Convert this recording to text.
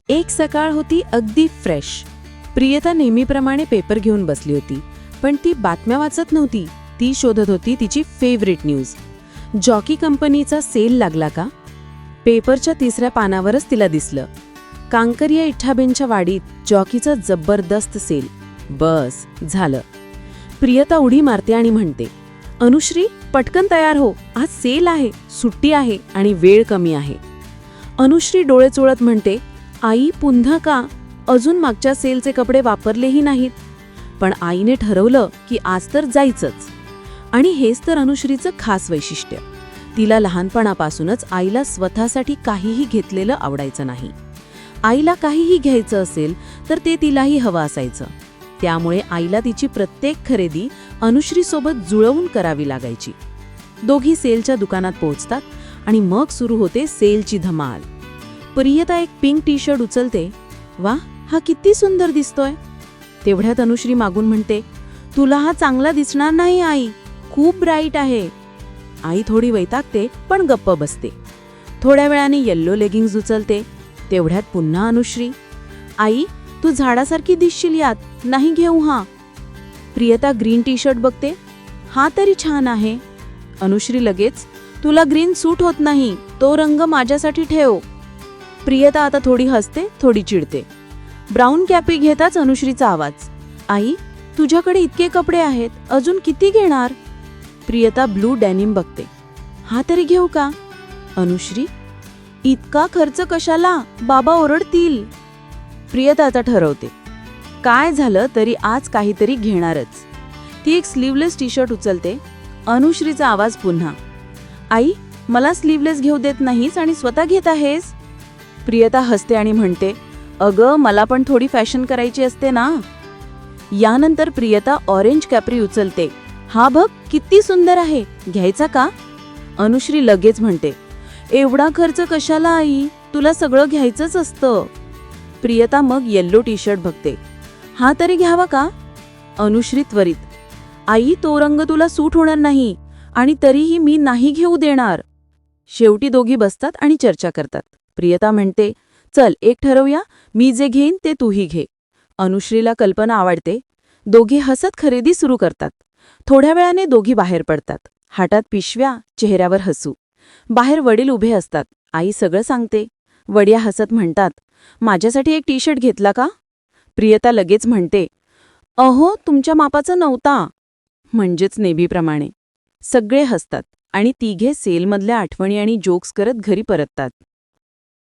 एक सकाळ होती अगदी फ्रेश. प्रियता नेहमीप्रमाणे पेपर घेऊन बसली होती, पण ती बातम्या वाचत नव्हती. ती शोधत होती तिची फेवरेट न्यूज. जॉकी कंपनीचा सेल लागला का? पेपरच्या तिसऱ्या पानावरच तिला दिसलं, कांकरिया इठ्ठाबेनच्या वाडीत जॉकीचा जबरदस्त सेल. बस झालं. प्रियता उडी मारते आणि म्हणते, अनुश्री पटकन तयार हो, आज सेल आहे, सुट्टी आहे आणि वेळ कमी आहे. अनुश्री डोळे चोळत म्हणते, आई पुन्हा का? अजून मागच्या सेलचे कपडे वापरलेही नाहीत. पण आईने ठरवलं की आज तर जायचंच. आणि हेच तर अनुश्रीचं खास वैशिष्ट्य. तिला लहानपणापासूनच आईला स्वतःसाठी काहीही घेतलेलं आवडायचं नाही. आईला काहीही घ्यायचं असेल तर ते तिलाही हवं असायचं. त्यामुळे आईला तिची प्रत्येक खरेदी अनुश्रीसोबत जुळवून करावी लागायची. दोघी सेलच्या दुकानात पोहोचतात आणि मग सुरू होते सेलची धमाल. प्रियता एक पिंक टी शर्ट उचलते. वा, हा किती सुंदर दिसतोय. तेवढ्यात अनुश्री मागून म्हणते, तुला हा चांगला दिसणार नाही आई, खूप ब्राईट आहे. आई थोडी वैतागते पण गप्प बसते. थोड्या वेळाने येल्लो लेगिंग्ज उचलते. तेवढ्यात पुन्हा अनुश्री, आई तू झाडासारखी दिसशील यात, नाही घेऊ हा. प्रियता ग्रीन टी शर्ट बघते. हा तरी छान आहे. अनुश्री लगेच, तुला ग्रीन सूट होत नाही, तो रंग माझ्यासाठी ठेव. प्रियता आता थोडी हसते, थोडी चिडते. ब्राऊन कॅपी घेताच अनुश्रीचा आवाज, आई तुझ्याकडे इतके कपडे आहेत, अजून किती घेणार? प्रियता ब्लू डेनिम बघते. हा तरी घेऊ का? अनुश्री, इतका खर्च कशाला, बाबा ओरडतील. प्रियता आता ठरवते, काय झालं तरी आज काहीतरी घेणारच. ती एक स्लीवलेस टी शर्ट उचलते. अनुश्रीचा आवाज पुन्हा, आई मला स्लीवलेस घेऊ देत नाहीस आणि स्वतः घेत आहेस. प्रियता हसते आणि म्हणते, अगं मला पण थोडी फॅशन करायची असते ना. यानंतर प्रियता ऑरेंज कॅप्री उचलते. हा बघ किती सुंदर आहे, घ्यायचा का? अनुश्री लगेच म्हणते, एवढा खर्च कशाला आई, तुला सगळं घ्यायचंच असतं. प्रियता मग येल्लो टी शर्ट बघते. हा तरी घ्यावा का? अनुश्री त्वरित, आई तो रंग तुला सूट होणार नाही आणि तरीही मी नाही घेऊ देणार. शेवटी दोघी बसतात आणि चर्चा करतात. प्रियता म्हणते, चल एक ठरवूया, मी जे घेईन ते तूही घे. अनुश्रीला कल्पना आवडते. दोघे हसत खरेदी सुरू करतात. थोड्या वेळाने दोघी बाहेर पडतात. हातात पिशव्या, चेहऱ्यावर हसू. बाहेर वडील उभे असतात. आई सगळं सांगते. वडिया हसत म्हणतात, माझ्यासाठी एक टी शर्ट घेतला का? प्रियता लगेच म्हणते, अहो तुमच्या मापाचा नव्हता. म्हणजेच नेहमीप्रमाणे. सगळे हसतात आणि तिघे सेलमधल्या आठवणी आणि जोक्स करत घरी परततात.